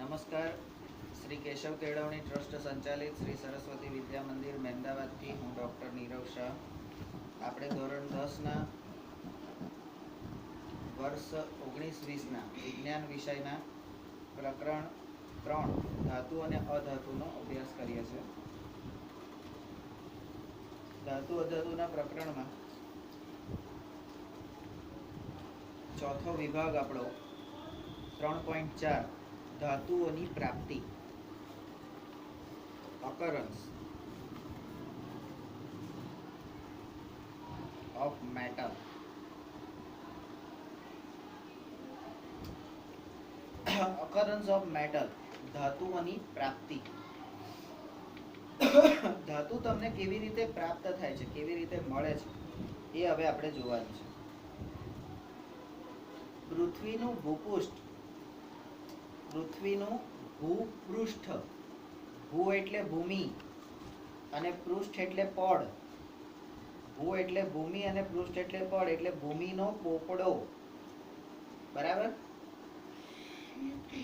નમસ્કાર. શ્રી કેશવ કેળવણી ટ્રસ્ટ સંચાલિત શ્રી સરસ્વતી વિદ્યા મંદિર મહેમદાવાદથી હું ડૉક્ટર નીરવ શાહ. આપણે ધોરણ 10ના વર્ષ 19-20ના વિજ્ઞાન વિષયના પ્રકરણ 3 ધાતુ અને અધાતુનો અભ્યાસ કરીએ છીએ. ધાતુ અધાતુના પ્રકરણમાં ચોથો વિભાગ આપણો 3.4 ધાતુઓની પ્રાપ્તિ, occurrence of metal. occurrence of metal, ધાતુઓની પ્રાપ્તિ. ધાતુ તમને કેવી રીતે પ્રાપ્ત થાય છે, કેવી રીતે મળે છે, એ હવે આપણે જોવાનું છે. પૃથ્વીનું ભૂપૃષ્ઠ, પૃથ્વીનું ભૂપૃષ્ઠ, ભૂ એટલે ભૂમિ અને પૃષ્ઠ એટલે પડ. ભૂ એટલે ભૂમિ અને પૃષ્ઠ એટલે પડ, એટલે ભૂમિનો પોપડો. બરાબર?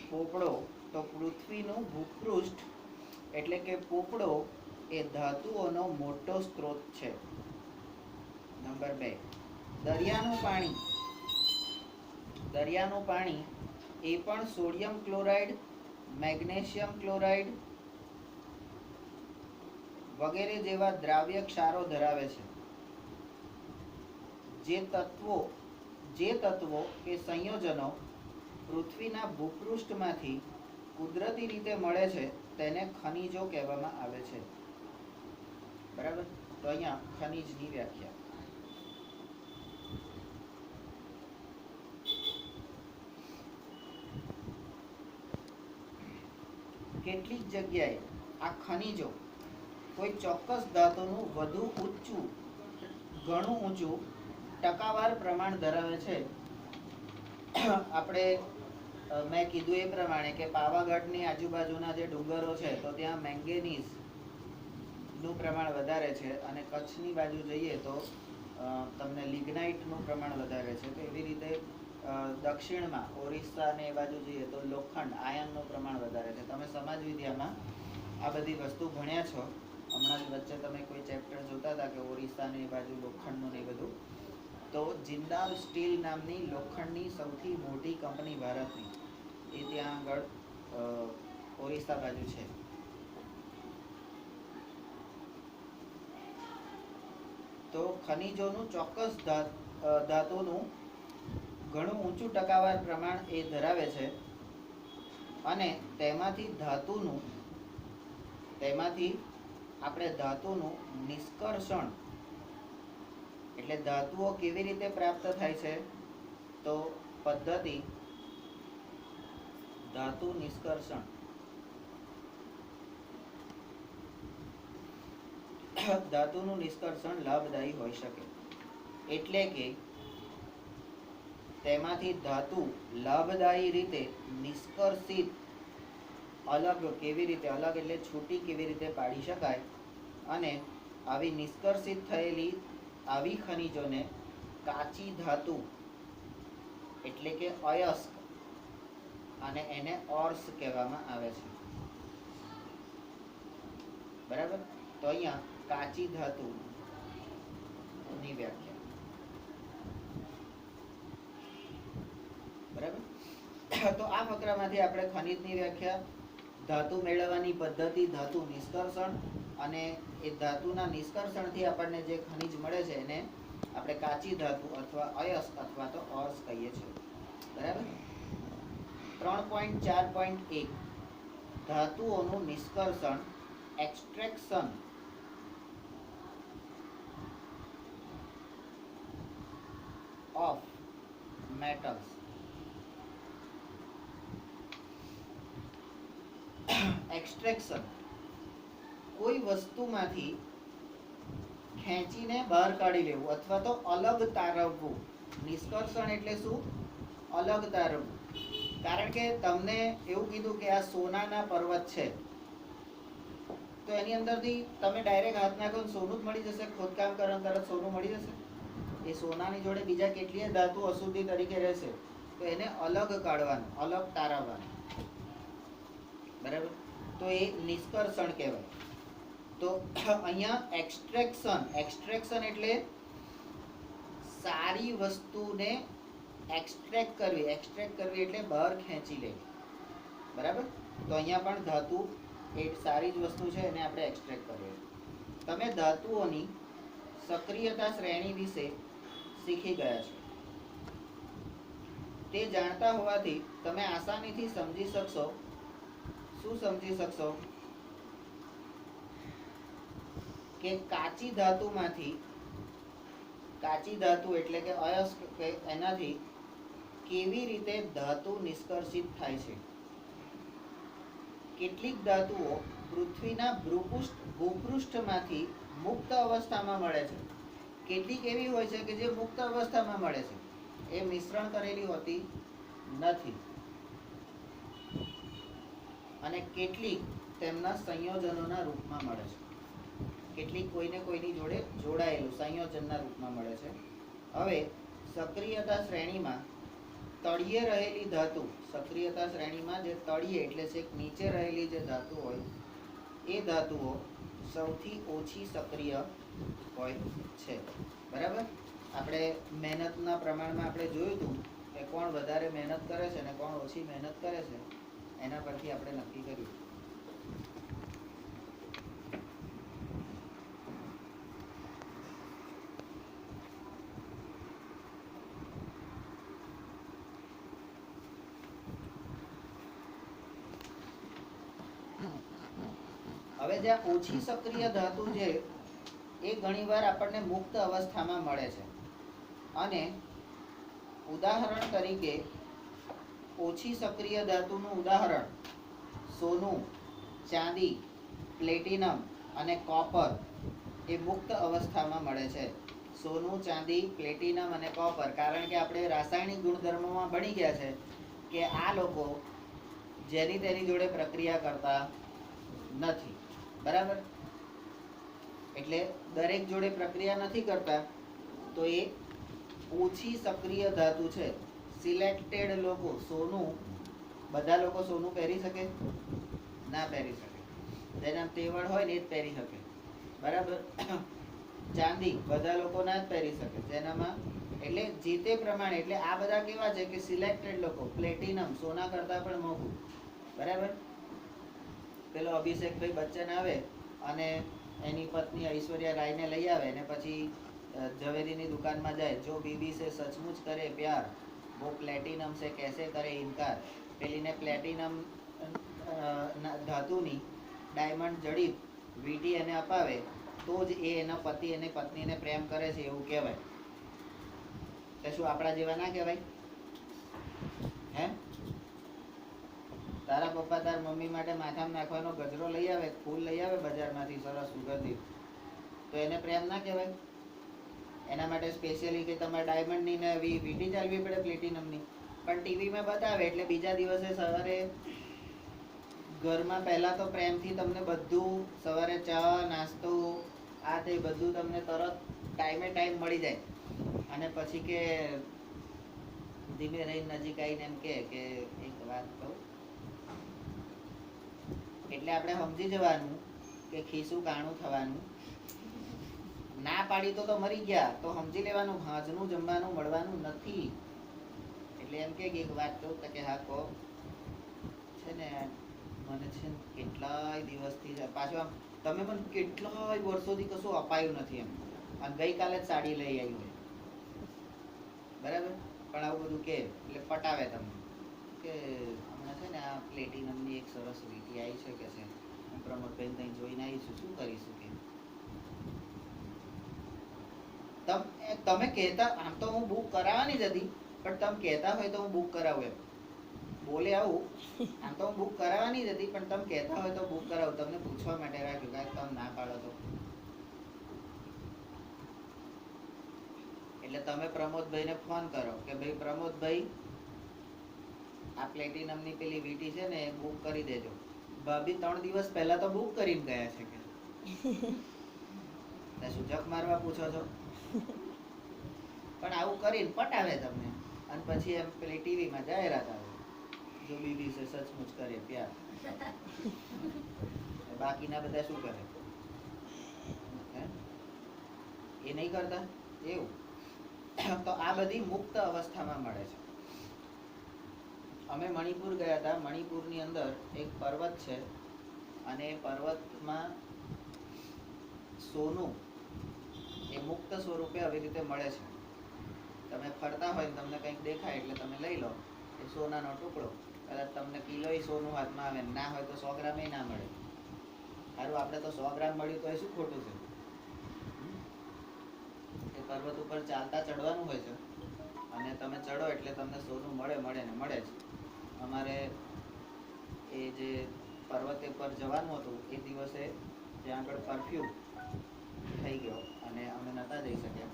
પોપડો. તો પૃથ્વીનું ભૂપૃષ્ઠ એટલે કે પોપડો એ ધાતુઓનો મોટો સ્ત્રોત છે. નંબર 2, દરિયાનું પાણી. દરિયાનું પાણી એ પણ સોડિયમ ક્લોરાઇડ, મેગ્નેશિયમ ક્લોરાઇડ વગેરે જેવા દ્રાવ્ય ક્ષારો ધરાવે છે. જે તત્વો કે સંયોજનો પૃથ્વીના ભૂપૃષ્ઠમાંથી કુદરતી રીતે મળે છે તેને ખનિજો કહેવામાં આવે છે. બરાબર? તો અહીંયા ખનિજની વ્યાખ્યા. કેટલીક જગ્યાએ આ ખનિજો કોઈ ચોક્કસ ધાતુનું વધુ ઊંચું, ઘણું ઊંચું ટકાવાર પ્રમાણ ધરાવે છે. આપણે મેં કીધું એ પ્રમાણે કે પાવાગઢની આજુબાજુના જે ડુંગરો છે તો ત્યાં મેંગેનીઝનું પ્રમાણ વધારે છે, અને કચ્છની બાજુ જઈએ તો તમને લિગ્નાઇટનું પ્રમાણ વધારે છે. તો એવી રીતે દક્ષિણમાં ઓરિસ્સા ને એ બાજુ જઈએ તો લોખંડ, આયનનું પ્રમાણ વધારે છે. તમે સમાજ વિદ્યામાં આ બધી વસ્તુ ભણ્યા છો. હમણાં જ વચ્ચે તમે કોઈ ચેપ્ટર જોતા હતા કે ઓરિસ્સા ને એ બાજુ લોખંડનું ને એ બધું. તો જિંદાલ સ્ટીલ નામની લોખંડની સૌથી મોટી કંપની ભારતની એ ત્યાં આગળ ઓરિસ્સા બાજુ છે. તો ખનિજોનું ચોક્કસ ધાતુનું ઘણું ઊંચું ટકાવાર પ્રમાણ એ ધરાવે છે, અને તેમાંથી આપણે ધાતુનું નિષ્કર્ષણ, એટલે ધાતુઓ કેવી રીતે પ્રાપ્ત થાય છે તો પદ્ધતિ ધાતુ નિષ્કર્ષણ. ધાતુનું નિષ્કર્ષણ લાભદાયી હોઈ શકે, એટલે કે તેમાંથી ધાતુ લાભદાયી રીતે નિષ્કર્ષિત, અલગ કેવી રીતે, અલગ એટલે છૂટી કેવી રીતે પાડી શકાય, અને આવી નિષ્કર્ષિત થયેલી આવી ખનિજોને કાચી ધાતુ એટલે કે અયસ્ક, અને એને ઓર્સ કહેવામાં આવે છે. બરાબર? તો અહીંયા કાચી ધાતુની વ્યાખ્યા. બરાબર? તો આ ફકરામાંથી આપણે ખનિજની વ્યાખ્યા, ધાતુ મેળવવાની પદ્ધતિ, ધાતુ નિષ્કર્ષણ, અને એ ધાતુના નિષ્કર્ષણથી આપણને જે ખનિજ મળે છે એને આપણે કાચી ધાતુ અથવા અયસ્ક અથવા તો ઓર્સ કહીએ છીએ. બરાબર? 3.4.1 ધાતુઓનું નિષ્કર્ષણ, એક્સ્ટ્રેક્શન ઓફ મેટલ્સ. એક્સ્ટ્રેક્શન કોઈ વસ્તુમાંથી ખેંચીને બહાર કાઢી લેવું અથવા તો અલગ તારવવું. નિષ્કર્ષણ એટલે શું? અલગ તારવવું. કારણ કે તમને એવું કીધું કે આ સોનાના પર્વત છે, તો એની અંદરથી તમે ડાયરેક્ટ હાથ નાખો સોનું જ મળી જશે? ખોદકામ કરો તરત સોનું મળી જશે? એ સોનાની જોડે બીજા કેટલીય ધાતુ અશુદ્ધિ તરીકે રહેશે, તો એને અલગ કાઢવાનું, અલગ તારવવાનું. તો એ નિષ્કર્ષણ કહેવાય. તો અહીંયા એક્સ્ટ્રેક્શન એટલે સારી વસ્તુને એક્સ્ટ્રેક્ટ કરવી એટલે બહાર ખેંચી લેવી. બરાબર? તો અહીંયા પણ ધાતુ એ સારી જ વસ્તુ છે, એને આપણે એક્સ્ટ્રેક્ટ કરવી. તમે ધાતુઓની સક્રિયતા શ્રેણી વિશે શીખી ગયા છો. તે જાણતા હોવાથી તમે આસાનીથી સમજી શકશો. શું સમજી શકશો? કે કાચી ધાતુ એટલે કે અયસ્ક, એનાથી કેવી રીતે ધાતુ નિષ્કર્ષિત થાય છે. કેટલીક ધાતુઓ પૃથ્વીના ભૂપૃષ્ઠમાંથી મુક્ત અવસ્થામાં મળે છે. કેટલીક એવી હોય છે કે જે મુક્ત અવસ્થામાં મળે છે, એ મિશ્રણ કરેલી હોતી નથી. અને કેટલીક તેમના સંયોજનોના રૂપમાં મળે છે. કેટલીક કોઈને કોઈની જોડે જોડાયેલું સંયોજનના રૂપમાં મળે છે. હવે સક્રિયતા શ્રેણીમાં તળિયે રહેલી ધાતુ, સક્રિયતા શ્રેણીમાં જે તળિયે એટલે છે નીચે રહેલી જે ધાતુ હોય, એ ધાતુઓ સૌથી ઓછી સક્રિય હોય છે. બરાબર? આપણે મહેનતના પ્રમાણમાં આપણે જોયું હતું કે કોણ વધારે મહેનત કરે છે અને કોણ ઓછી મહેનત કરે છે, એના પરથી આપણે નક્કી કર્યું. હવે જ્યાં ઓછી સક્રિય ધાતુ છે એ ઘણીવાર આપણને મુક્ત અવસ્થામાં મળે છે. અને ઉદાહરણ તરીકે ઓછી સક્રિય ધાતુનું ઉદાહરણ સોનું, ચાંદી, પ્લેટિનમ અને કોપર એ મુક્ત અવસ્થામાં મળે છે. સોનું, ચાંદી, પ્લેટિનમ અને કોપર, કારણ કે આપણે રાસાયણિક ગુણધર્મોમાં ભણી ગયા છે કે આ લોકો જેની તેની જોડે પ્રક્રિયા કરતા નથી. બરાબર? એટલે દરેક જોડે પ્રક્રિયા નથી કરતા, તો એ ઓછી સક્રિય ધાતુ છે. સિલેક્ટેડ લોકો, સોનું, બધા લોકો સોનું પહેરી શકે? ના પહેરી શકે. જેના તેવડ હોય ને એ જ પહેરી શકે. બરાબર? ચાંદી બધા લોકો ના જ પહેરી શકે. જેનામાં એટલે જે તે પ્રમાણે, એટલે આ બધા કેવા છે કે સિલેક્ટેડ લોકો. પ્લેટિનમ સોના કરતા પણ મોંઘું. બરાબર? પેલો અભિષેકભાઈ બચ્ચન આવે અને એની પત્ની ઐશ્વર્યા રાયને લઈ આવે ને પછી ઝવેરીની દુકાનમાં જાય. જો બીબી સે સચમુચ કરે પ્યાર, वो प्लेटिनम से कैसे करे इनकार. પેલીને પ્લેટિનમ ધાતુની ડાયમંડ જડિત વીંટી એને અપાવે તો જ એ એના પતિ અને પત્નીને પ્રેમ કરે છે એવું કહેવાય. તો શું આપણા જેવા ના કહેવાય? હે? તારા પપ્પા તાર મમ્મી માટે માથામાં નાખવાનો ગજરો લઈ આવે, ફૂલ લઈ આવે બજારમાંથી સરસ સુગંધિત, તો એને પ્રેમ ના કહેવાય? એના માટે સ્પેશિયલી કે તમારે ડાયમંડની ને વીંટી ચાલવી પડે પ્લેટિનમની. પણ ટીવીમાં બતાવે એટલે બીજા દિવસે સવારે ઘરમાં પહેલા તો પ્રેમથી તમને બધું, સવારે ચા, નાસ્તો, આ તે બધું તમને તરત ટાઈમે ટાઈમ મળી જાય. અને પછી કે ધીમે રહીને નજીક આવીને એમ કે એક વાત કહું. એટલે આપણે સમજી જવાનું કે ખીસું કાણું થવાનું. ના પાડી તો મરી ગયા, તો સમજી લેવાનું હાજનું જમવાનું મળવાનું નથી. એટલે એમ કે એક વાત કહું કે હા કહો. છે ને મને છે ને કેટલાય દિવસથી પાછું આમ તમે પણ કેટલાય વર્ષોથી કશું અપાયું નથી એમ, અને ગઈકાલે જ સાડી લઈ આવી હોય. બરાબર? પણ આવું બધું કે એટલે પટાવે તમને કે હમણાં છે ને આ પ્લેટિનમની એક સરસ વીંટી આવી છે કે છે, હું પ્રમોદભાઈ ત્યાં જોઈને આવીશું, શું કરીશું કે. તમે કહેતા, આમ તો હું બુક કરાવવાની જ હતી, પણ તમે કહેતા હોય તો હું બુક કરાવું એમ બોલે આવું. આમ તો હું બુક કરાવવાની જ હતી, પણ તમે કહેતા હોય તો બુક કરાવું. તમને પૂછવા માટે રાખ્યું, કાંઈક તમે ના પાડો તો. એટલે તમે પ્રમોદભાઈને ફોન કરો કે ભાઈ પ્રમોદભાઈ, આ પ્લેટિનમની પેલી વીંટી છે ને એ બુક કરી દેજો. ભાભી 3 દિવસ પહેલા તો બુક કરીને ગયા છે કે. શું જક મારવા પૂછો છો? પણ આવું કરીને પટાવે તમને. અને પછી એમ પેલી ટીવીમાં જાહેરાત આવે, જો બીવી સે સચમુચ કરે પ્યાર. બાકીના બધા શું કરે? હે? એ નહીં કરતા એવું. તો આ બધી મુક્ત અવસ્થામાં મળે છે. અમે મણિપુર ગયા હતા. મણિપુરની અંદર એક પર્વત છે અને એ પર્વતમાં સોનું એ મુક્ત સ્વરૂપે આવી રીતે મળે છે. તમે ફરતા હોય ને તમને કંઈક દેખાય એટલે તમે લઈ લો. એ સોનાનો ટુકડો, કદાચ તમને કિલો સોનું હાથમાં આવે, ના હોય તો 100 ગ્રામ ના મળે. સારું, આપણે તો 100 ગ્રામ મળ્યું તો એ શું ખોટું છે? એ પર્વત ઉપર ચાલતા ચડવાનું હોય છે અને તમે ચડો એટલે તમને સોનું મળે ને મળે જ. અમારે એ જે પર્વત પર જવાનું હતું એ દિવસે ત્યાં આગળ પરફ્યુમ થઈ ગયો અને અમે નહોતા જઈ શક્યા.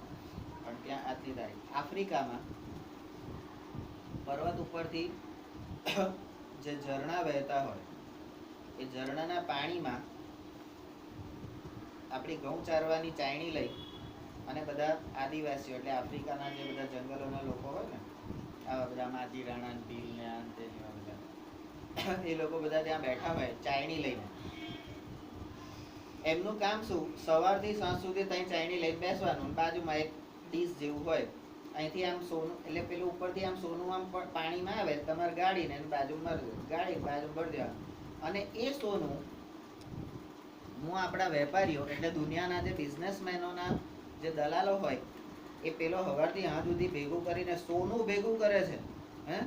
પણ ત્યાં આજની તારીખ આફ્રિકામાં પર્વત ઉપરથી જે ઝરણા વહેતા હોય એ ઝરણાના પાણીમાં આપણી ઘઉં ચારવાની ચાયણી લઈ અને બધા આદિવાસીઓ એટલે આફ્રિકાના જે બધા જંગલોના લોકો હોય ને, આવા બધા માજી રાણા ભીલ ને આ તે બધા, એ લોકો બધા ત્યાં બેઠા હોય ચાયણી લઈને. એમનું કામ શું? સવારથી સાંજ સુધી ત્યાં ચાયણી લઈને બેસવાનું. બાજુમાં એક ડીશ જેવું હોય, અહીંથી આમ સોનું એટલે પેલું ઉપરથી આમ સોનું આમ પાણીમાં આવે, તમારે ગાડીને બાજુમાં ગાડી બાજુ ભરી દેવાનું. અને એ સોનું હું આપણા વેપારીઓ એટલે દુનિયાના જે બિઝનેસમેનોના જે દલાલો હોય એ પેલો સવારથી હાથ સુધી ભેગું કરીને સોનું ભેગું કરે છે. હે,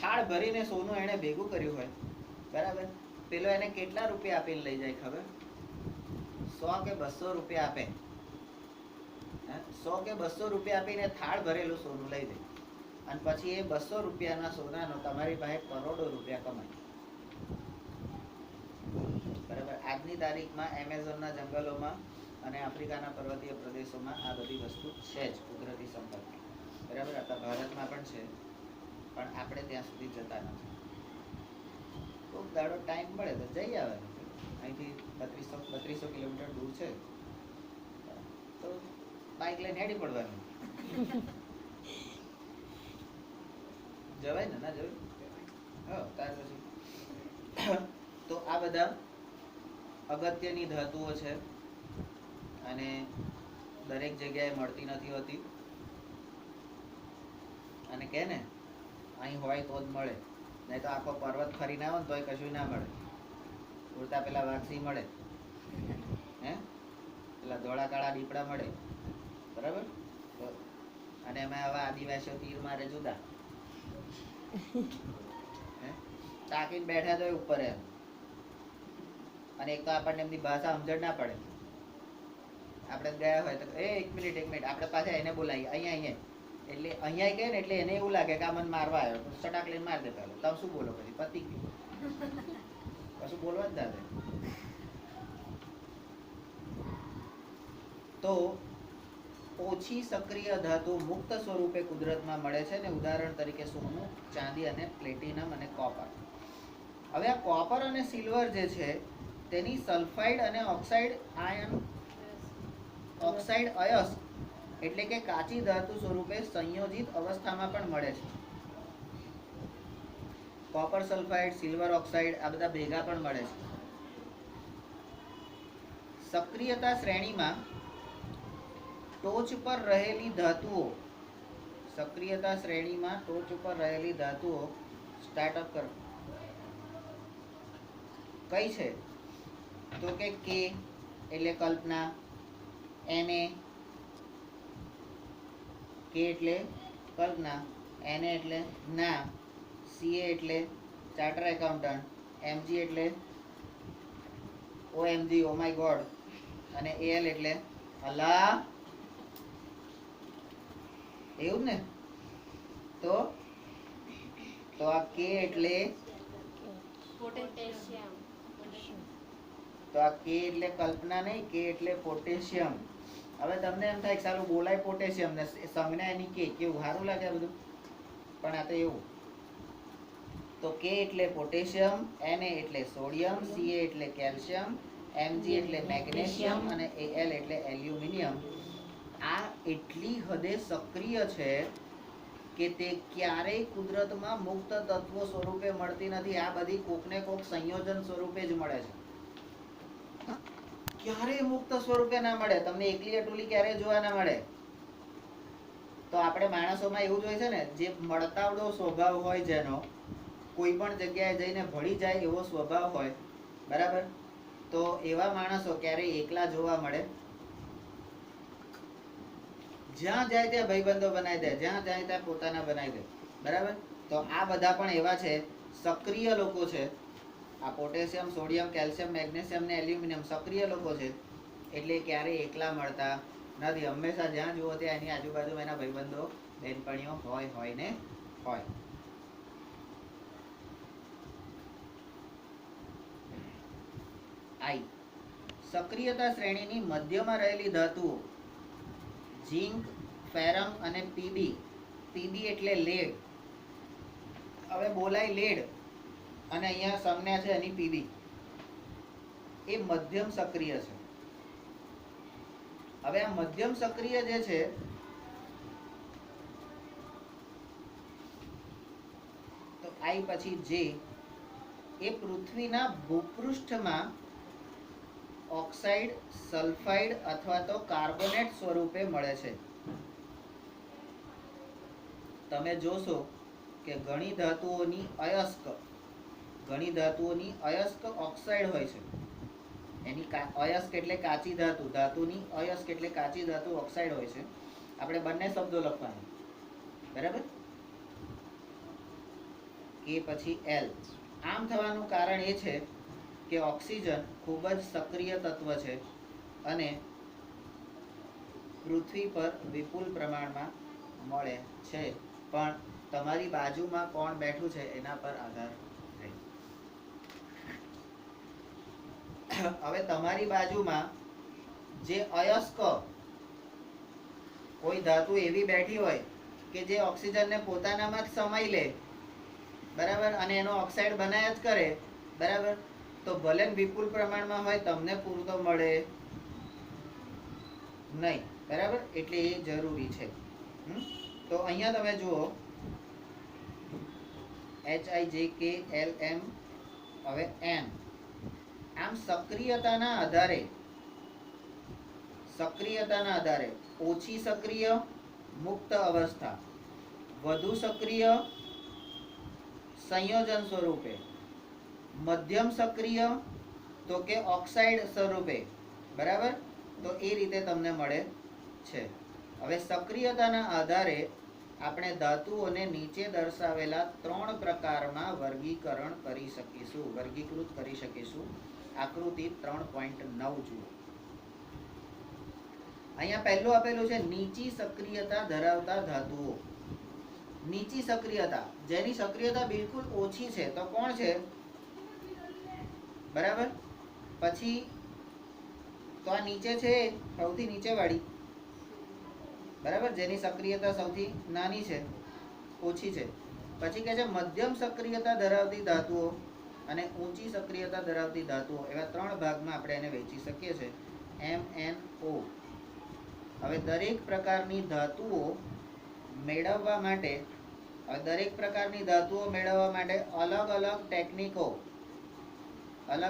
થાળ ભરીને સોનું એને ભેગું કર્યું હોય, બરાબર. પેલો એને કેટલા રૂપિયા આપીને લઈ જાય ખબર? 100 કે 200 રૂપિયા આપે. 100 કે 200 રૂપિયા આપીને થાળ ભરેલું સોનું લઈ દે અને પછી એ 200 રૂપિયાના સોનાનો તમારી પાસે કરોડો રૂપિયા કમાય. બરાબર. આજની તારીખમાં એમેઝોનના જંગલોમાં અને આફ્રિકાના પર્વતીય પ્રદેશોમાં આ બધી વસ્તુ છે જ, કુદરતી સંપત્તિ. બરાબર. આપણા ભારતમાં પણ છે, પણ આપણે ત્યાં સુધી જતા નથી. ખૂબ દાડો ટાઈમ મળે તો જઈ આવવાનું. અહીંથી 3200 કિલોમીટર દૂર છે તો બાઇક લઈને હેડી પડવાનું. જવાય ને? ના જવાય? હા, ત્યાર પછી તો આ બધા અગત્યની ધાતુઓ છે અને દરેક જગ્યાએ મળતી નથી હોતી. અને કે ને અહીં હોય તો જ મળે, નહીં તો આખો પર્વત ફરીને આવો ને તોય કશું ના મળે. ઉડતા પેલા વાઘસી મળે, હે, પેલા ધોળા કાળા દીપડા મળે, બરાબર. અને એમાં આવા આદિવાસીઓ તીર મારે જુદા, તાકીને બેઠા તો ઉપર એમ. અને એક તો આપણને એમની ભાષા સમજણ ના પડે. આપણે ગયા હોય તો એક મિનિટ આપણે પાછા એને બોલાવીએ અહીંયા એટલે અહીંયા કહે ને એટલે એને એવું લાગે કે આ મને મારવા આવ્યો, સટાક લઈને માર દે. પેલો તમે શું બોલો? પછી પતી ગયું, કશું બોલવા જ ના દે. તો ઓછી સક્રિય ધાતુ મુક્ત સ્વરૂપે કુદરતમાં મળે છે ને ઉદાહરણ તરીકે સોનું, ચાંદી અને પ્લેટિનમ અને કોપર. હવે આ કોપર અને સિલ્વર જે છે તેની સલ્ફાઇડ અને ઓક્સાઇડ અયસ્ક એટલે કે કાચી ધાતુ સ્વરૂપે સંયોજિત અવસ્થામાં પણ મળે છે. કોપર સલ્ફાઇડ, સિલ્વર ઓક્સાઇડ આ બધા ભેગા પણ મળે છે. સક્રિયતા શ્રેણીમાં ટોચ પર રહેલી ધાતુઓ, સક્રિયતા શ્રેણીમાં ટોચ ઉપર રહેલી ધાતુઓ સ્ટાર્ટઅપ કરો. કઈ છે? તો કે કે એટલે કલ્પના, Na કે એટલે કલ્પના, Na એટલે ના, Ca એટલે ચાર્ટર એકાઉન્ટન્ટ, Mg એટલે OMG ઓ માય ગોડ, અને Al એટલે અલા, એવું ને? તો આ K એટલે પોટેશિયમ. તો આ K એટલે કલ્પના નહીં, K એટલે પોટેશિયમ. હવે તમને એમ થાય કે સારું બોલાય પોટેશિયમ ને સંજ્ઞા એની K, કેવું સારું લાગે આ બધું, પણ આ તો એવું. તો K એટલે પોટેશિયમ, Na એટલે સોડિયમ, Ca એટલે કેલ્શિયમ, Mg એટલે મેગ્નેશિયમ અને Al એટલે એલ્યુમિનિયમ. આ એટલી હદે સક્રિય છે કે તે ક્યારેય કુદરતમાં મુક્ત તત્વો સ્વરૂપે મળતી નથી. આ બધી કોકને કોક સંયોજન સ્વરૂપે જ મળે છે. ક્યારેય મુક્ત સ્વરૂપે ના મળે. તમને એકલી અટુલી ક્યારેય જોવા ના મળે. તો આપણે માણસોમાં એવું જ હોય છે ને, જે મળતાવડો સ્વભાવ હોય, જેનો કોઈ પણ જગ્યાએ જઈને ભળી જાય એવો સ્વભાવ હોય, બરાબર, તો એવા માણસો ક્યારેય એકલા જોવા મળે. જ્યાં જાય ત્યાં ભાઈબંધો બનાવી દે, જ્યાં જાય ત્યાં પોતાના બનાવી દે, બરાબર. તો આ બધા પણ એવા છે, સક્રિય લોકો છે. આ પોટેશિયમ, સોડિયમ, કેલ્શિયમ, મેગ્નેશિયમ ને એલ્યુમિનિયમ સક્રિય લોકો છે, એટલે ક્યારેય એકલા મળતા નથી. હંમેશા જ્યાં જુઓ ત્યાં એની આજુબાજુ એના ભાઈબંધો, બેનપણીઓ હોય ને હોય. આઈ, સક્રિયતા શ્રેણીની મધ્યમાં રહેલી ધાતુઓ ઝિંક, ફેરમ અને પીબી. પીબી એટલે લેડ. હવે બોલાય લેડ અને અહીંયા સંજ્ઞા છે એની પીબી. એ મધ્યમ સક્રિય છે. હવે આ મધ્યમ સક્રિય જે છે, તો આઈ પછી જે, એ પૃથ્વીના ભૂપૃષ્ઠમાં ઓક્સાઇડ, સલ્ફાઇડ અથવા તો કાર્બોનેટ સ્વરૂપે મળે છે. તમે જોશો કે ઘણી ધાતુઓની અયસ્ક ઓક્સાઇડ હોય છે. એની અયસ્ક એટલે કાચી ધાતુ, ધાતુની અયસ્ક એટલે કાચી ધાતુ, ઓક્સાઇડ હોય છે. આપણે બંને શબ્દો લખવાના, બરાબર, કે પછી એલ. આમ થવાનું કારણ એ છે કે ઓક્સિજન ખૂબ જ સક્રિય તત્વ છે અને પૃથ્વી પર વિપુલ પ્રમાણમાં મળે છે. પણ તમારી બાજુમાં કોણ બેઠું છે એના પર આધાર રહે. હવે તમારી બાજુમાં જે અયસ્ક કોઈ ધાતુ એવી બેઠી હોય કે જે ઓક્સિજનને પોતાનામાં જ સમાઈ લે, બરાબર, અને એનો ઓક્સાઇડ બનાવ્યા જ કરે, બરાબર, તો ભલે વિપુલ પ્રમાણમાં હોય, તમને પૂરતો મળે નહીં, બરાબર. એટલે એ જરૂરી છે. તો અહીંયા તમે જુઓ HIJKLM, હવે N. આમ સક્રિયતાના આધારે ઓછી સક્રિય, મુક્ત અવસ્થા, વધુ સક્રિય, સંયોજન સ્વરૂપે, મધ્યમ સક્રિય તો કે ઓક્સાઇડ સ્વરૂપે, બરાબર. તો એ રીતે તમને મળે છે. હવે સક્રિયતાના આધારે આપણે ધાતુઓને નીચે દર્શાવેલા 3 પ્રકારમાં વર્ગીકૃત કરી શકીશું. આકૃતિ 3.9 જુઓ. અહીંયા પહેલું આપેલું છે નીચી સક્રિયતા ધરાવતા ધાતુઓ. નીચી સક્રિયતા, જેની સક્રિયતા બિલકુલ ઓછી છે, તો કોણ છે, બરાબર. પછી તો આ નીચે છે, સૌથી નીચે વાળી, બરાબર, જેની સક્રિયતા સૌથી નાની છે, ઓછી છે. પછી કે છે મધ્યમ સક્રિયતા ધરાવતી ધાતુઓ અને ઊંચી સક્રિયતા ધરાવતી ધાતુઓ. એવા 3 ભાગમાં આપણે એને વહેંચી શકીએ છીએ, MnO. હવે દરેક પ્રકારની ધાતુઓ મેળવવા માટે અલગ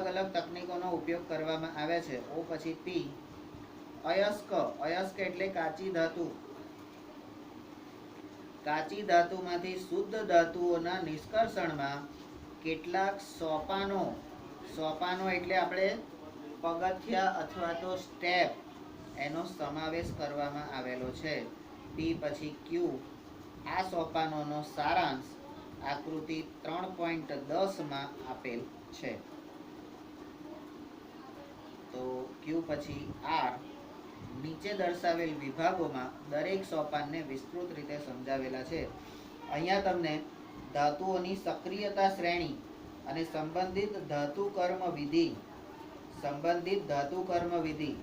અલગ તકનીકોનો ઉપયોગ કરવામાં આવે છે. O પછી P. અયસ્ક એટલે કાચી ધાતુ. કાચી ધાતુમાંથી શુદ્ધ ધાતુઓના નિષ્કર્ષણમાં કેટલાક સોપાનો એટલે આપણે પગથિયા અથવા તો સ્ટેપ, એનો સમાવેશ કરવામાં આવેલો છે. P પછી Q. આ સોપાનોનો સારાંશ આકૃતિ 3.10 માં આપેલ છે. તો Q પછી R. નીચે દર્શાવેલ વિભાગોમાં દરેક સોપાનને વિસ્તૃત રીતે સમજાવેલા છે. અહીંયા તમને ધાતુઓની સક્રિયતા શ્રેણી અને સંબંધિત ધાતુ કર્મ વિધિ.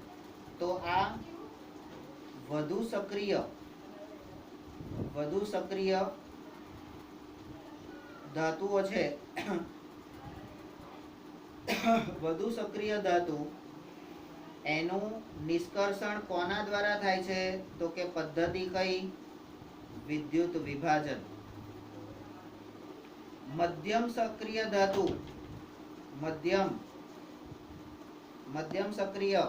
તો આ વધુ સક્રિય ધાતુઓ છે. વધુ સક્રિય ધાતુ, એનું નિષ્કર્ષણ કોના દ્વારા થાય છે, તો કે પદ્ધતિ કઈ, વિદ્યુત વિભાજન. મધ્યમ સક્રિય ધાતુ, મધ્યમ સક્રિય,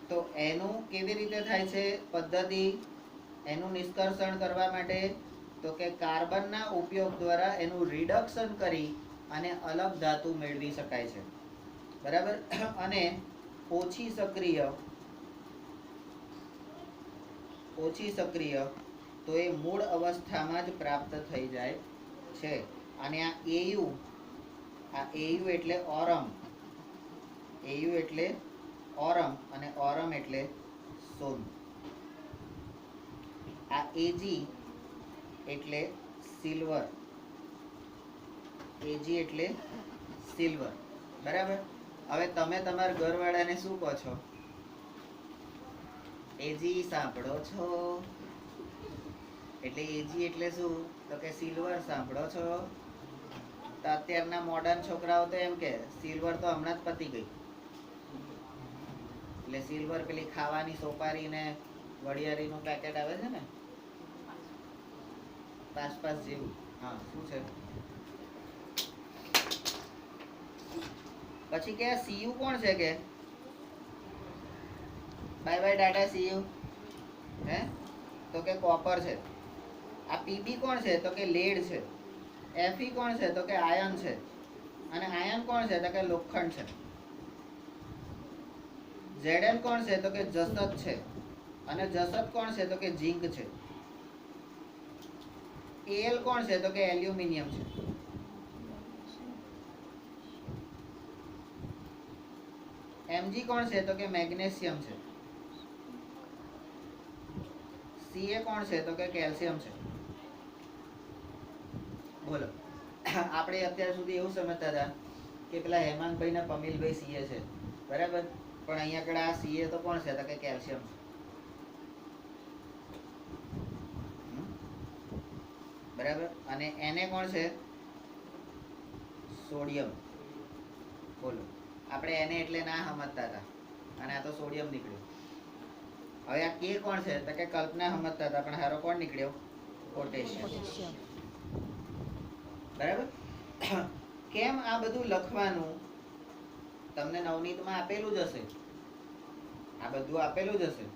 તો એનું કેવી રીતે થાય છે પદ્ધતિ? એનું નિષ્કર્ષણ કરવા માટે તો કે કાર્બનના ઉપયોગ દ્વારા એનું રિડક્શન કરી અને અલગ ધાતુ મેળવી શકાય છે. બરાબર. અને ઓછી સક્રિય તો એ મૂળ અવસ્થામાં જ પ્રાપ્ત થઈ જાય છે. અને આ એયુ એટલે ઓરમ, એયુ એટલે ઓરમ અને ઓરમ એટલે સોનું. આ એજી એટલે સિલ્વર, એજી એટલે સિલ્વર. બરાબર. હવે તમે તમારા ઘરવાળાને શું કહો છો? એજી સાંભળો છો? એટલે એજી એટલે શું? તો કે સિલ્વર સાંભળો છો? તો અત્યારના મોડર્ન છોકરાઓ તો એમ કે સિલ્વર તો હમણાં જ પતી ગઈ. એટલે સિલ્વર પેલી ખાવાની સોપારી ને વડિયારીનું પેકેટ આવે છે ને, 5 જેવું. હા, શું છે? પછી કે સીયુ કોણ છે? કે બાય બાય ટાટા સીયુ. હે? તો કે કોપર છે. આ પીબી કોણ છે? તો કે લેડ છે. એફઈ કોણ છે? તો કે આયન છે. અને આયન કોણ છે? તો કે લોખંડ છે. ઝેડએન કોણ છે? તો કે જસત છે. અને જસત કોણ છે? તો કે ઝિંક છે. એલ કોણ છે? તો કે એલ્યુમિનિયમ છે. એમજી કોણ છે? તો કે મેગ્નેશિયમ છે. સીએ કોણ છે? તો કે કેલ્શિયમ છે. બોલો. આપણે અત્યાર સુધી એવું સમજતા હતા કે પેલા હેમાંગભાઈ ના પમીલભાઈ સીએ છે. બરાબર. પણ અહીંયા આગળ આ સીએ તો કોણ છે? તો કે કેલ્શિયમ છે. બરાબર. અને એને કોણ છે? સોડિયમ. બોલો. આપણે એને એટલે ના સમજતા હતા અને આ તો સોડિયમ નીકળ્યું. હવે આ કે કોણ છે? તો કે કલ્પના સમજતા હતા પણ હારો કોણ નીકળ્યો? પોટેશિયમ. બરાબર. કેમ આ બધું લખવાનું? તમને નવનીતમાં આપેલું જ હશે, આ બધું આપેલું જ હશે,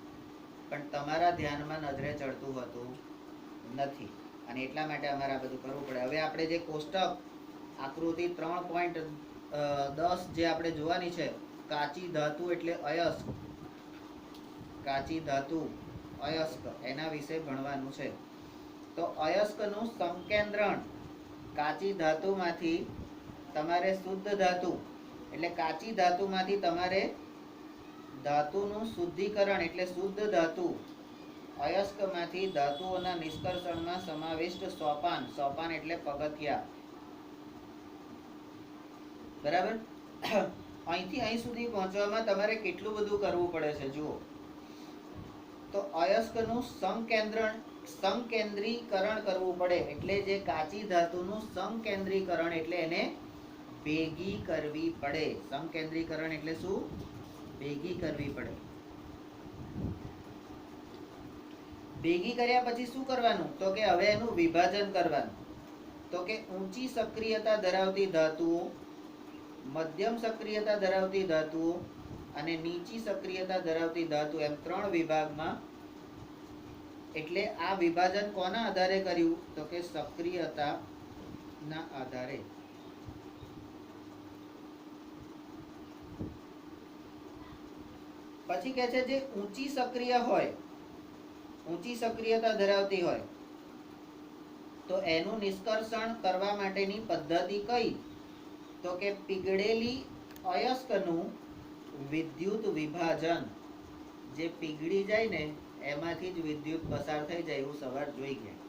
પણ તમારા ધ્યાનમાં નજરે ચડતું હતું નથી અને એટલા માટે અમારે આ બધું કરવું પડે. હવે આપણે જે કોષ્ટક આકૃતિ 3.10 જે આપણે જોવાની છે, કાચી ધાતુ એટલે અયસ્ક, કાચી ધાતુ અયસ્ક, એના વિશે ભણવાનું છે. તો અયસ્કનું સંકેન્દ્રણ, કાચી ધાતુમાંથી તમારે શુદ્ધ ધાતુ એટલે કાચી ધાતુમાંથી તમારે ધાતુનું શુદ્ધિકરણ એટલે શુદ્ધ ધાતુ, અયસ્કમાંથી ધાતુઓના નિષ્કર્ષણમાં સમાવિષ્ટ સોપાન, સોપાન એટલે પગથિયા. બરાબર. અહીંથી અહીં સુધી પહોંચવામાં તમારે કેટલું બધું કરવું પડે છે જુઓ. તો અયસ્કનું સંકેન્દ્રીકરણ કરવું પડે એટલે જે કાચી ધાતુનું સંકેન્દ્રીકરણ એટલે એને ભેગી કરવી પડે. સંકેન્દ્રીકરણ એટલે શું? ભેગી કરવી પડે. ભેગી કર્યા પછી શું કરવાનું? તો કે હવે એનું વિભાજન કરવાનું. તો કે ઊંચી સક્રિયતા ધરાવતી ધાતુઓ, મધ્યમ સક્રિયતા ધરાવતી ધાતુઓ અને નીચી સક્રિયતા ધરાવતી ધાતુ એમ 3 વિભાગમાં. એટલે આ વિભાજન કોના આધારે કર્યું? તો કે સક્રિયતાના આધારે. પછી કે છે જે ઊંચી સક્રિય હોય, ઊંચી સક્રિયતા ધરાવતી હોય તો એનું નિષ્કર્ષણ કરવા માટેની પદ્ધતિ કઈ? તો કે પીગળેલી અયસ્કનું વિદ્યુત વિભાજન. જે પીગળી જાય ને એમાંથી જ વિદ્યુત પસાર થઈ જાય એવું સવાર જોઈ ગયા.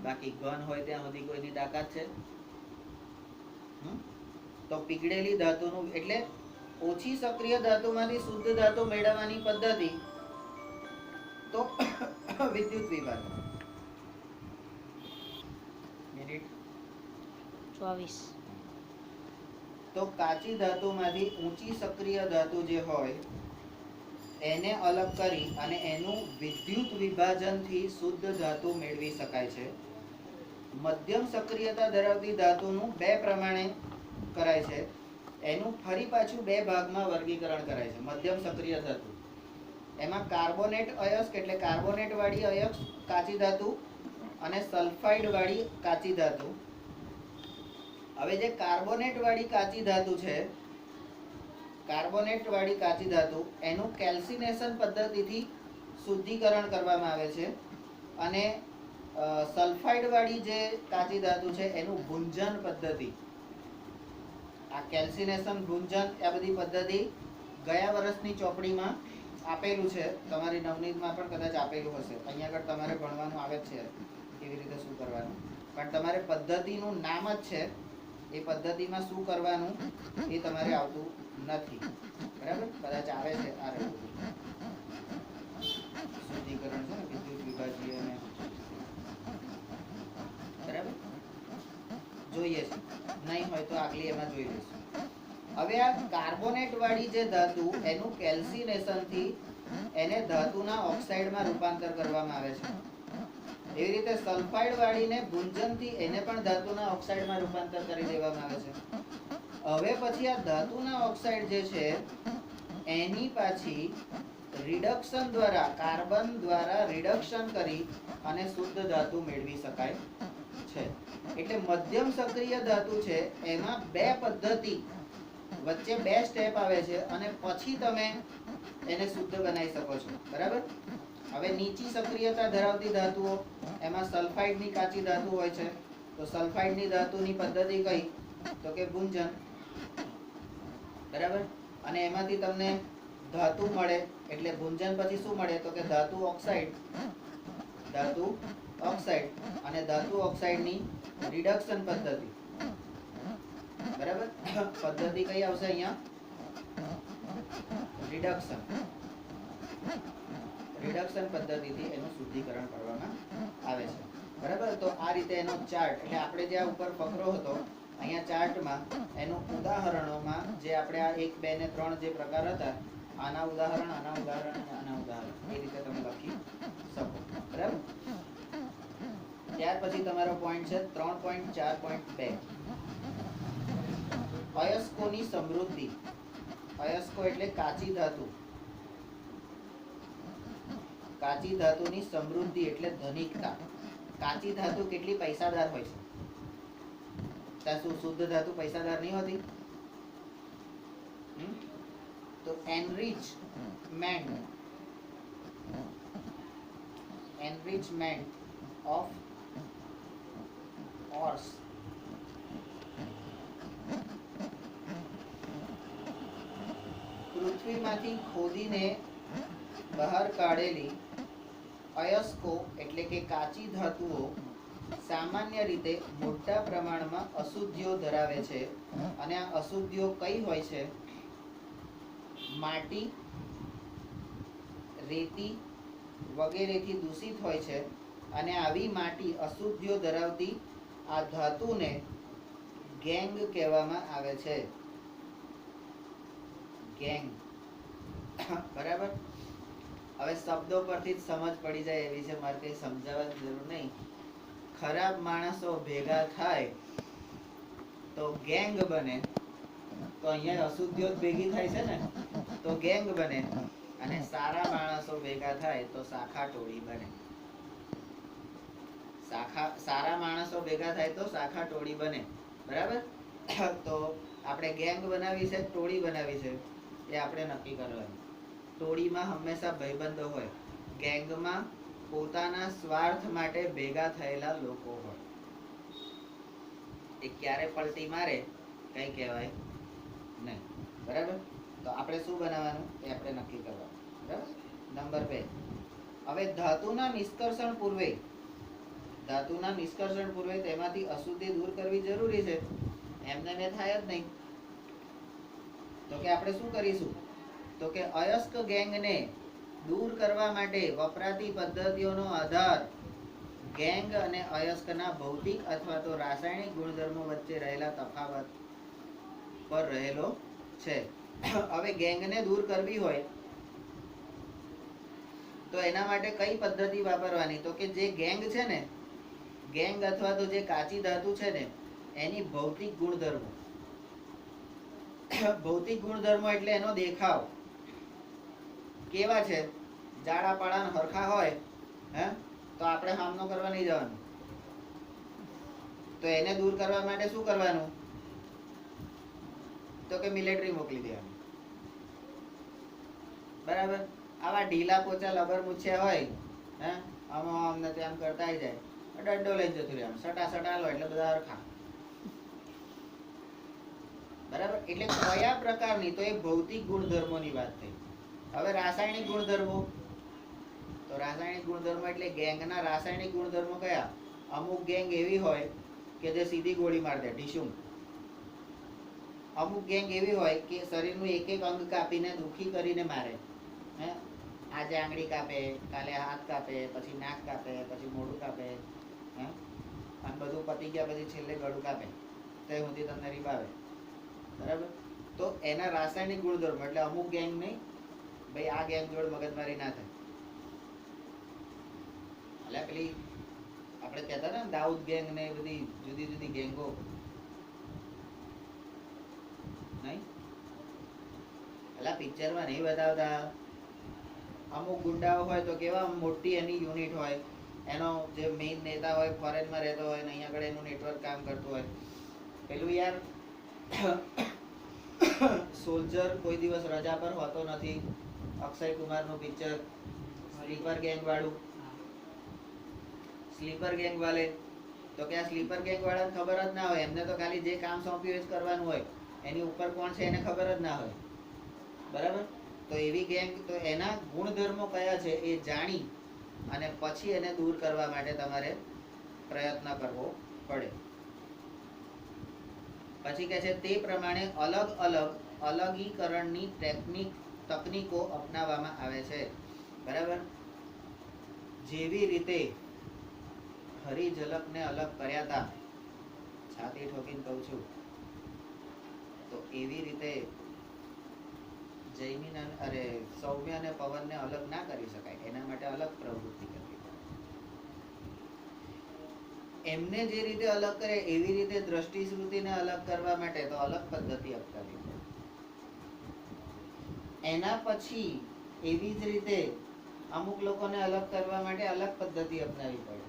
બાકી ઘન હોય ત્યાં સુધી કોઈની તાકાત છે? તો પીગળેલી ધાતુનું એટલે ઓછી સક્રિય ધાતુમાંથી શુદ્ધ ધાતુ મેળવવાની પદ્ધતિ તો વિદ્યુત વિભાજન. મિનિટ 24. તો કાચી ધાતુમાંથી ઊંચી સક્રિય ધાતુ જે હોય એને અલગ કરી અને એનું વિદ્યુત વિભાજનથી શુદ્ધ ધાતુ મેળવી શકાય છે. મધ્યમ સક્રિયતા ધરાવતી ધાતુનું બે પ્રમાણે કરાય છે. એનું ફરી પાછું બે ભાગમાં વર્ગીકરણ કરાય છે. મધ્યમ સક્રિય ધાતુ એમાં કાર્બોનેટ અયસ્ક એટલે કાર્બોનેટ વાળી અયસ્ક કાચી ધાતુ અને સલ્ફાઇડ વાળી કાચી ધાતુ. હવે જે કાર્બોનેટ વાળી કાચી ધાતુ છે, કાર્બોનેટ વાળી કાચી ધાતુ એનું કેલ્સિનેશન પદ્ધતિથી શુદ્ધિકરણ કરવામાં આવે છે અને સલ્ફાઇડ વાળી જે કાચી ધાતુ છે એનું ભુંજન પદ્ધતિ, આ કેલ્સિનેશન ભુંજન આ બધી પદ્ધતિ ગયા વર્ષની ચોપડીમાં આપેલું છે. તમારી નવનીતમાં પણ કદાચ આપેલું હશે. અહીંયા આગળ તમારે ભણવાનું આવે જ છે કેવી રીતે શું કરવાનું, પણ તમારે પદ્ધતિનું નામ જ છે, એ પદ્ધતિમાં શું કરવાનું એ તમારે આવતું નથી. બરાબર, કદાચ આવે છે આ રહ્યું શુદ્ધિકરણ છે ને વિદ્યુત વિભાજીય અને બરાબર જોઈએ છે. નહીં હોય તો આગલી એમાં જોઈ લઈશું. હવે આ કાર્બોનેટ વાળી જે ધાતુ એનું કેલ્સિનેશન થી એને ધાતુના ઓક્સાઇડમાં રૂપાંતર કરવામાં આવે છે. એવી રીતે સલ્ફાઇડ વાળીને ભુંજનથી એને પણ ધાતુના ઓક્સાઇડમાં રૂપાંતર કરી દેવામાં આવે છે. હવે પછી આ ધાતુના ઓક્સાઇડ જે છે એની પાછી રિડક્શન દ્વારા, કાર્બન દ્વારા રિડક્શન કરી અને શુદ્ધ ધાતુ મેળવી શકાય છે. એટલે મધ્યમ સક્રિય ધાતુ છે એમાં બે પદ્ધતિ વચ્ચે બે સ્ટેપ આવે છે અને પછી તમે એને શુદ્ધ બનાવી શકો છો. બરાબર. હવે નીચી સક્રિયતા ધરાવતી ધાતુઓ એમાં સલ્ફાઇડની કાચી ધાતુ હોય છે. તો સલ્ફાઇડની ધાતુની પદ્ધતિ કઈ તો કે ભુંજન. બરાબર. અને એમાંથી તમને ધાતુ મળે એટલે ભુંજન પછી શું મળે તો કે ધાતુ ઓક્સાઇડ, ધાતુ ઓક્સાઇડ અને ધાતુ ઓક્સાઇડની રિડક્શન પદ્ધતિ. બરાબર. પદ્ધતિ કઈ આવશે અહીંયા રિડક્શન, રિડક્શન પદ્ધતિથી એનું શુદ્ધિકરણ કરવામાં આવે છે. બરાબર. તો આ રીતે એનો ચાર્ટ, એટલે આપણે જે આ ઉપર ફકરો હતો અહીંયા ચાર્ટમાં એનું ઉદાહરણોમાં જે આપણે આ 1 2 ને 3 જે પ્રકાર હતા, આના ઉદાહરણ, આના ઉદાહરણ અને આના ઉદાહરણ, એ રીતે તમે લખી શકો. બરાબર. ત્યાર પછી તમારો પોઈન્ટ છે 3.4.2 અયસ્કોની સમૃદ્ધિ. અયસ્કો એટલે કાચી ધાતુ. કાચી ધાતુની સમૃદ્ધિ એટલે ધનિકતા. કાચી ધાતુ કેટલી પૈસાદાર હોય છે? ત્યાં શું શુદ્ધ ધાતુ પૈસાદાર નહીં હોતી? તો enrichment of ores પૃથ્વીમાંથી ખોદીને બહાર કાઢેલી અયસ્કો એટલે કે કાચી ધાતુઓ સામાન્ય રીતે મોટા પ્રમાણમાં અશુદ્ધિઓ ધરાવે છે. અને આ અશુદ્ધિઓ કઈ હોય છે? માટી, રેતી વગેરેથી દૂષિત હોય છે. અને આવી માટી અશુદ્ધિઓ ધરાવતી આ ધાતુને ગેંગ કહેવામાં આવે છે. ગેંગ. બરાબર. હવે શબ્દો પરથી જ સમજ પડી જાય એવી છે, મારે કંઈ સમજાવવાની જરૂર નહીં. ખરાબ માણસો ભેગા થાય તો ગેંગ બને. તો અહીંયા અશુદ્ધિઓ ભેગી થાય છે ને, તો ગેંગ બને. અને સારા માણસો ભેગા થાય તો શાખા ટોળી બને. સારા માણસો ભેગા થાય તો શાખા ટોળી બને. બરાબર. તો આપણે ગેંગ બનાવી છે, ટોળી બનાવી છે, એ આપણે નક્કી કરવાનું. ટોળીમાં હંમેશા ભાઈબંધો હોય, ગેંગમાં પોતાના સ્વાર્થ માટે ભેગા થયેલા લોકો હોય. એ ક્યારે પલટી મારે કઈ કહેવાય નહીં. બરાબર. તો આપણે શું બનાવવાનું એ આપણે નક્કી કરવાનું. બરાબર. નંબર 2, હવે ધાતુના નિષ્કર્ષણ પૂર્વે તેમાંથી અશુદ્ધિ દૂર કરવી જરૂરી છે. એમને મેં થાય જ નહીં. તો કે આપણે શું કરીશું તો કે અયસ્ક ગેંગને દૂર કરવા માટે વપરાતી પદ્ધતિઓનો આધાર ગેંગ અને અયસ્કના ભૌતિક અથવા તો રાસાયણિક ગુણધર્મો વચ્ચે રહેલા તફાવત પર રહેલો છે. હવે ગેંગને દૂર કરવી હોય તો એના માટે કઈ પદ્ધતિ વાપરવાની? તો કે જે ગેંગ છે ને, ગેંગ અથવા તો જે કાચી ધાતુ છે ને, એની ભૌતિક ગુણધર્મો ભૌતિક ગુણધર્મો એટલે એનો દેખાવ કેવા છે. જાડા પાડા ને હરખા હોય હે તો આપણે સામનો કરવા નહીં જવાનું. તો એને દૂર કરવા માટે શું કરવાનું? તો કે મિલિટરી મોકલી દેવાનું. બરાબર. આવા ઢીલા પોચા લબર મૂછ્યા હોય હે આમાં અમને તેમ કરતા જાય, દંડો લઈને જતું રહેવાનું. સટા લો એટલે બધા હરખા. બરાબર. એટલે કયા પ્રકારની? તો એ ભૌતિક ગુણધર્મોની વાત થઈ. હવે રાસાયણિક ગુણધર્મો, તો રાસાયણિક ગુણધર્મો એટલે ગેંગના રાસાયણિક ગુણધર્મો કયા? અમુક ગેંગ એવી હોય કે જે સીધી ગોળી મારી દે, ઢીશુમ. અમુક ગેંગ એવી હોય કે શરીરનું એક એક અંગ કાપીને દુખી કરીને મારે. હે આજે આંગળી કાપે, કાલે હાથ કાપે, પછી નાક કાપે, પછી મોઢું કાપે, હે અને બધું પતી ગયા પછી છેલ્લે ગળું કાપે, તે સુધી તમને રીબાવે. બરાબર. તો એના રાસાયણિક ગુણધર્મો એટલે અમુક ગેંગ નહીં ભાઈ, આ ગેંગ જોડે મગજમારી ના થાય. એટલે પેલી આપણે કહેતા ને દાઉદ ગેંગ ને બધી જુદી જુદી ગેંગો નહીં, એટલે પિક્ચરમાં નહીં બતાવતા. અમુક ગુંડાઓ હોય તો કેવા મોટી એની યુનિટ હોય, એનો જે મેઇન નેતા હોય ફોરેનમાં રહેતો હોય ને અહીંયા આગળ એનું નેટવર્ક કામ કરતું હોય. પેલું યાર સોલ્જર કોઈ દિવસ રજા પર હોતો નથી, અક્ષય કુમારનું પિક્ચર સ્લીપર ગેંગ વાળું. સ્લીપર ગેંગ વાલે તો કે આ સ્લીપર ગેંગ વાળાને ખબર જ ના હોય, એમને તો ખાલી જે કામ સોંપ્યું એ જ કરવાનું હોય, એની ઉપર કોણ છે એને ખબર જ ના હોય. બરાબર. તો એવી ગેંગ, તો એના ગુણધર્મો કયા છે એ જાણી અને પછી એને દૂર કરવા માટે તમારે પ્રયત્ન કરવો પડે. પછી કહે છે તે પ્રમાણે અલગ અલગ અલગીકરણની તકનીકો અપનાવવામાં આવે છે. બરાબર. જેવી રીતે હરી ઝલકને અલગ કર્યા હતા, છાતી ઠોકીને કહું છું, તો એવી રીતે જૈમિન અરે સૌમ્ય અને પવનને અલગ ના કરી શકાય. એના માટે અલગ પ્રવૃત્તિ કરવી પડે. એમને જે રીતે અલગ કરે એવી રીતે દ્રષ્ટિ શ્રુતિને અલગ કરવા માટે તો અલગ પદ્ધતિ અપનાવવી પડે. એના પછી એવી જ રીતે અમુક લોકોને અલગ કરવા માટે અલગ પદ્ધતિ અપનાવવી પડે.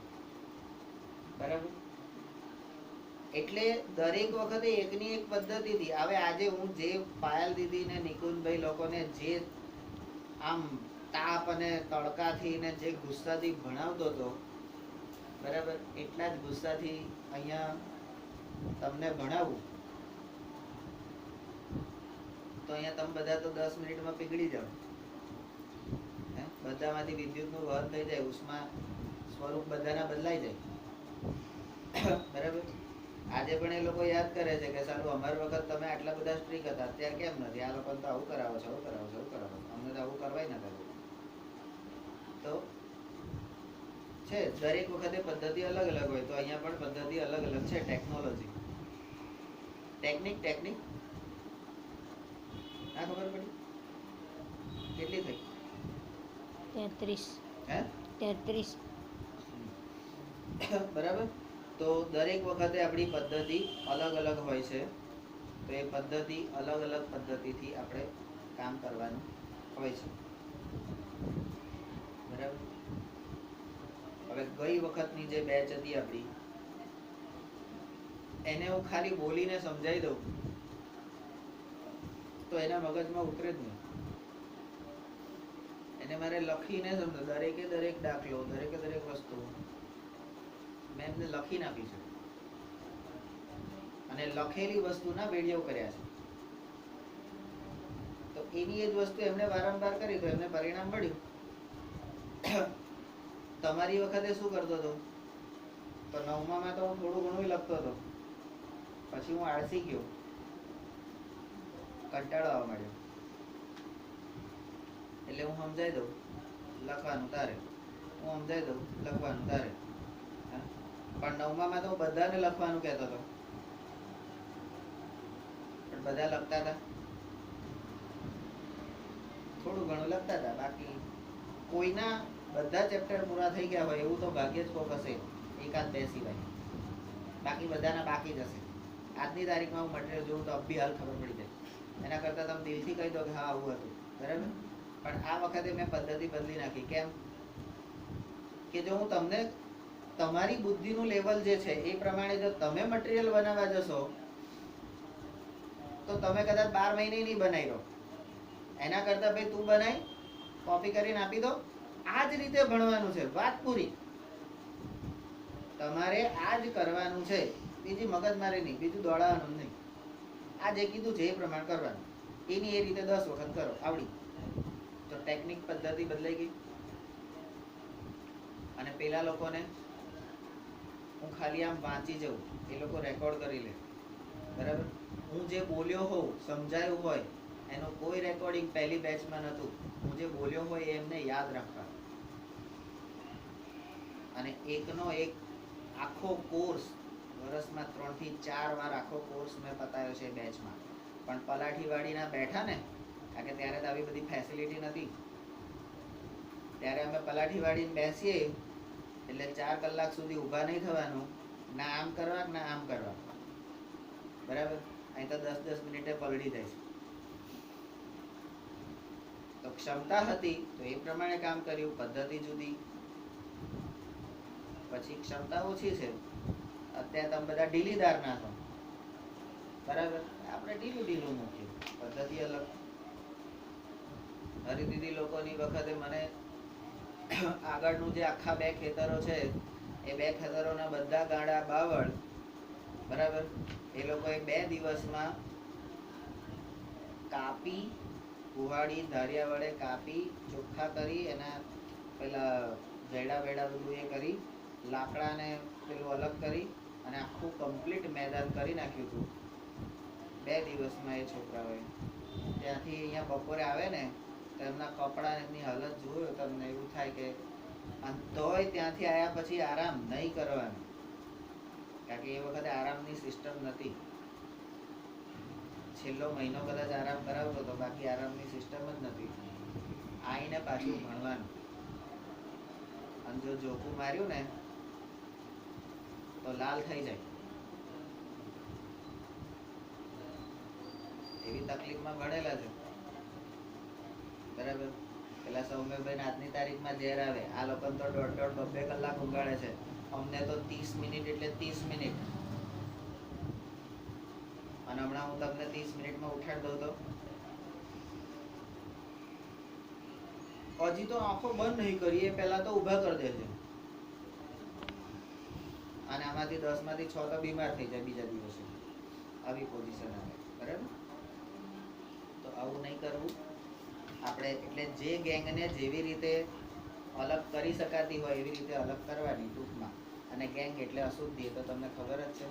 બરાબર. એટલે દરેક વખતે એકની એક પદ્ધતિથી. હવે આજે હું જે પાયલ દીદી ને નિકુંજભાઈ લોકોને જે આમ તાપ અને તડકાથી ને જે ગુસ્સાથી ભણાવતો હતો, બરાબર, એટલા જ ગુસ્સાથી અહીંયા તમને ભણાવું તો અહીંયા તમે બધા તો 10 મિનિટમાં પીગળી જાઓ. બધામાંથી વિદ્યુતનું વહન થઈ જાય, ઉષ્મા સ્વરૂપ બધાના બદલાઈ જાય. બરાબર. આજે પણ એ લોકો યાદ કરે છે કે સારું અમાર વખત તમે આટલા બધા સ્ટ્રીક હતા, અત્યારે કેમ નથી? આ લોકોને તો આવું કરાવો છો, આવું કરાવો છો, આવું કરાવો છો. અમને તો આવું કરવાય ના કરે. તો છે દરેક વખતે પદ્ધતિ અલગ અલગ હોય, તો અહીંયા પણ પદ્ધતિ અલગ અલગ છે. ટેકનોલોજી, ટેકનિક ના ખબર પડી? કેટલી થઈ? 33. હે 33. બરાબર. તો દરેક વખતે આપણી પદ્ધતિ અલગ અલગ હોય છે. તો એ પદ્ધતિ અલગ અલગ પદ્ધતિથી આપણે કામ કરવાનું હોય છે. બરાબર. હવે ગઈ વખતની જે બેચ હતી આપણી, એને હું ખાલી બોલીને સમજાવી દઉં તો એના મગજમાં ઉતરે જ નહીં. એને મારે લખીને સમજો, દરેકે દરેક દાખલો, દરેકે દરેક વસ્તુ મેં એમને લખીને આપી છે અને લખેલી વસ્તુના વિડીયો કર્યા છે. તો એની એ જ વસ્તુ એમને વારંવાર કરી તો એમને પરિણામ મળ્યું. તમારી વખતે શું કરતો હતો? તો 9માં તો હું થોડું ઘણું લખતો હતો, પછી હું આળસી ગયો, કંટાળો આવવા માંડ્યો, એટલે હું સમજાઈ દઉં લખવાનું તારે, હું સમજાઈ દઉં લખવાનું તારે. પણ 9માં તો હું બધાને લખવાનું કહેતો હતો, પણ બધા લખતા હતા, થોડું ઘણું લખતા હતા, બાકી કોઈના બધા ચેપ્ટર પૂરા થઈ ગયા હોય એવું તો ભાગ્ય જ કોક હશે, એકાદ બે સિવાય. બાકી બધાના બાકી જ હશે. આજની તારીખમાં હું મટીરિયલ જોઉં તો અભી હાલ ખબર પડી જાય. એના કરતાં તમે દિલથી કહી દો કે હા આવું હતું, બરાબર. પણ આ વખતે મેં પદ્ધતિ બદલી નાખી. કેમ કે જો હું તમને તમારી બુદ્ધિનું લેવલ જે છે એ પ્રમાણે જો તમે મટીરિયલ બનાવવા જશો તો તમે કદાચ 12 મહિને નહીં બનાવી રહો. એના કરતાં ભાઈ તું બનાવી, કોપી કરીને આપી દો. આ જ રીતે ભણવાનું છે, વાત પૂરી. તમારે આ જ કરવાનું છે, બીજી મગજમારી નહીં, બીજું દોડાવવાનું નહીં. આ જે કીધું છે એ પ્રમાણે કરવાનું. એની એ રીતે 10 વખત કરો, આવડી તો ટેકનિક પદ્ધતિ બદલાઈ ગઈ. અને પેલા લોકોને હું ખાલી આમ વાંચી જાઉં, એ લોકો રેકોર્ડ કરી લે, બરાબર. હું જે બોલ્યો હોઉં, સમજાયું હોય એનું કોઈ રેકોર્ડિંગ પહેલી બેચમાં નહોતું. હું જે બોલ્યો હોય એ એમને યાદ રાખવા. અને એકનો એક આખો કોર્સ વર્ષમાં 3 થી 4 વાર આખો કોર્સ મેં પતાવ્યો છે બેચમાં. પણ પલાઠીવાડીના બેઠા ને, કારણ કે ત્યારે તો આવી બધી ફેસિલિટી નથી. ત્યારે અમે પલાઠીવાડીને બેસીએ એટલે 4 કલાક સુધી ઊભા નહીં થવાનું, ના આમ કરવા ના આમ કરવા, બરાબર. અહીં તો 10-10 મિનિટે પલળી જાય છે. તો ક્ષમતા હતી તો એ પ્રમાણે કામ કર્યું, પદ્ધતિ જુદી. પછી ક્ષમતા ઓછી છે, અત્યારે તમે બધા ઢીલીદાર ના છો, બરાબર. આપણે ઢીલું મૂક્યું, પદ્ધતિ અલગ. હરિદીદી લોકોની વખતે મને આગળનું જે આખા 2 ખેતરો છે એ 2 ખેતરોના બધા ગાડા બાવળ, બરાબર. એ લોકોએ 2 દિવસમાં કાપી, કુહાડી ધારિયા વડે કાપી, ચોખ્ખા કરી, એના પેલા જયડા વેડા બધું એ કરી, લાકડાને પેલું અલગ કરી અને આખું કમ્પ્લીટ મેદાન કરી નાખ્યું હતું 2 દિવસમાં. એ છોકરાઓએ ત્યાંથી અહીંયા બપોરે આવે ને તો એમના કપડાં, એમની હાલત જોયો તમને એવું થાય કે તોય ત્યાંથી આવ્યા પછી આરામ નહીં કરવાનું, કારણ કે એ વખતે આરામની સિસ્ટમ નથી. છેલ્લો મહિનો કદાચ આરામ કરાવતો તો, બાકી આરામની સિસ્ટમ જ નથી. આવીને પાછું ભણવાનું. અને જો જોકું માર્યું ને તો લાલ થઈ જાય. એવી તકલીફમાં ભણેલા છે, બરાબર. પેલા સૌમ્યભાઈ આજની તારીખમાં ઝેર આવે, આ લોકોને તો 1.5-2 કલાક ઊંઘાડે છે. અમને તો 30 મિનિટ એટલે 30 મિનિટ. અને હમણાં હું તમને 30 મિનિટમાં ઉઠાડી દઉં તો હજી તો આંખો બંધ નહીં કરી એ પહેલા તો ઊભા કરી દે છે. અને આમાંથી 10 માંથી 6 તો બીમાર થઈ જાય બીજા દિવસે. આવી પોઝિશન આવે, બરાબર. તો આવું નહીં કરવું આપણે. એટલે જે ગેંગને જેવી રીતે અલગ કરી શકાતી હોય એવી રીતે અલગ કરવાની ટૂંકમાં. અને ગેંગ એટલે અશુદ્ધિ, એ તો તમને ખબર જ છે.